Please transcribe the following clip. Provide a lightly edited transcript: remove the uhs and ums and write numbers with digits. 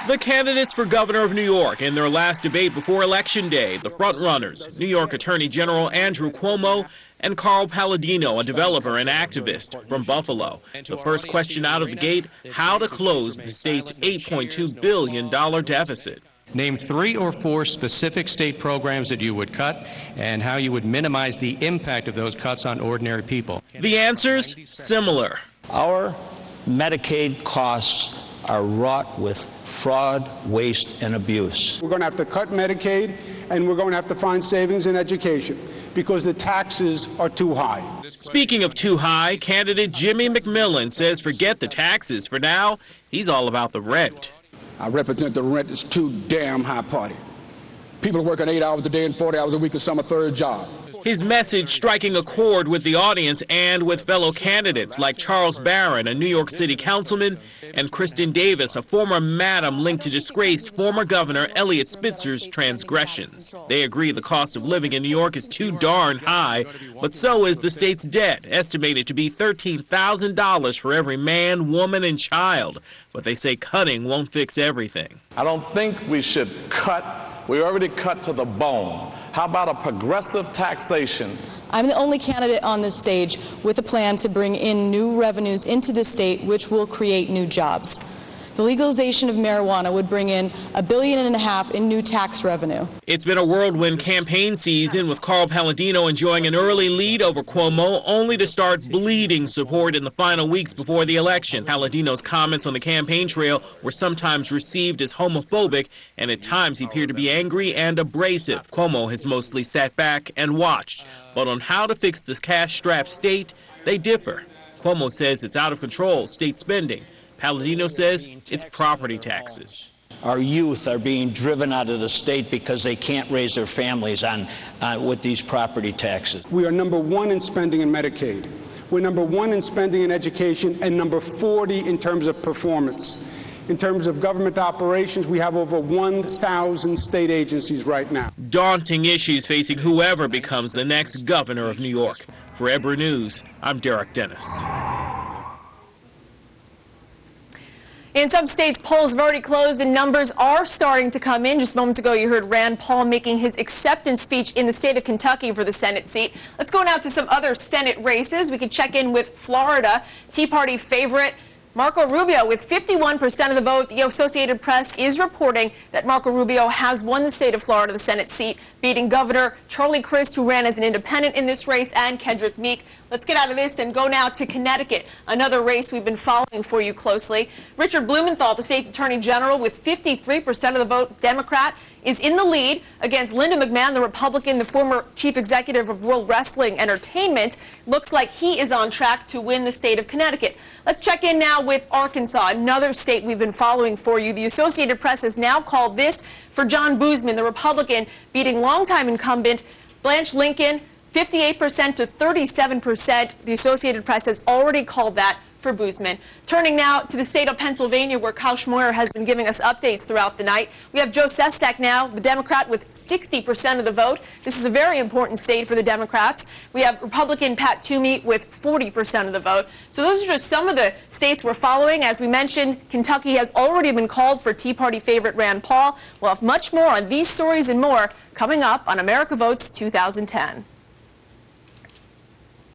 The candidates for governor of New York in their last debate before Election Day, the frontrunners, New York Attorney General Andrew Cuomo and Carl Palladino, a developer and activist from Buffalo. The first question out of the gate, how to close the state's $8.2 billion deficit. Name 3 or 4 specific state programs that you would cut and how you would minimize the impact of those cuts on ordinary people. The answers? Similar. Our Medicaid costs are wrought with fraud, waste, and abuse. We're going to have to cut Medicaid, and we're going to have to find savings in education because the taxes are too high. Speaking of too high, candidate Jimmy McMillan says forget the taxes for now. He's all about the rent. I represent the rent that's too damn high party. People are working 8 hours a day and 40 hours a week, and some a third job. His message striking a chord with the audience and with fellow candidates like Charles Barron, a New York City councilman, and Kristen Davis, a former madam linked to disgraced former Governor Eliot Spitzer's transgressions. They agree the cost of living in New York is too darn high, but so is the state's debt, estimated to be $13,000 for every man, woman, and child. But they say cutting won't fix everything. I don't think we should cut. We already cut to the bone. How about a progressive taxation? I'm the only candidate on this stage with a plan to bring in new revenues into the state, which will create new jobs. The legalization of marijuana would bring in $1.5 billion in new tax revenue. It's been a whirlwind campaign season, with Carl Palladino enjoying an early lead over Cuomo, only to start bleeding support in the final weeks before the election. Palladino's comments on the campaign trail were sometimes received as homophobic, and at times he appeared to be angry and abrasive. Cuomo has mostly sat back and watched. But on how to fix this cash-strapped state, they differ. Cuomo says it's out of control, state spending. Palladino says it's property taxes. Our youth are being driven out of the state because they can't raise their families with these property taxes. We are number 1 in spending in Medicaid. We're number 1 in spending in education and number 40 in terms of performance. In terms of government operations, we have over 1,000 state agencies right now. Daunting issues facing whoever becomes the next governor of New York. For EBRU News, I'm Derek Dennis. In some states, polls have already closed and numbers are starting to come in. Just moments ago, you heard Rand Paul making his acceptance speech in the state of Kentucky for the Senate seat. Let's go now to some other Senate races. We can check in with Florida. Tea Party favorite Marco Rubio with 51% of the vote. The Associated Press is reporting that Marco Rubio has won the state of Florida, the Senate seat, beating Governor Charlie Crist, who ran as an independent in this race, and Kendrick Meek. Let's get out of this and go now to Connecticut, another race we've been following for you closely. Richard Blumenthal, the state's attorney general, with 53% of the vote, Democrat, is in the lead against Linda McMahon, the Republican, the former chief executive of World Wrestling Entertainment. Looks like he is on track to win the state of Connecticut. Let's check in now with Arkansas, another state we've been following for you. The Associated Press has now called this for John Boozman, the Republican, beating longtime incumbent Blanche Lincoln, 58% to 37%. The Associated Press has already called that for Boozman. Turning now to the state of Pennsylvania, where Kyle Schmoyer has been giving us updates throughout the night. We have Joe Sestak now, the Democrat, with 60% of the vote. This is a very important state for the Democrats. We have Republican Pat Toomey with 40% of the vote. So those are just some of the states we're following. As we mentioned, Kentucky has already been called for Tea Party favorite Rand Paul. We'll have much more on these stories and more coming up on America Votes 2010.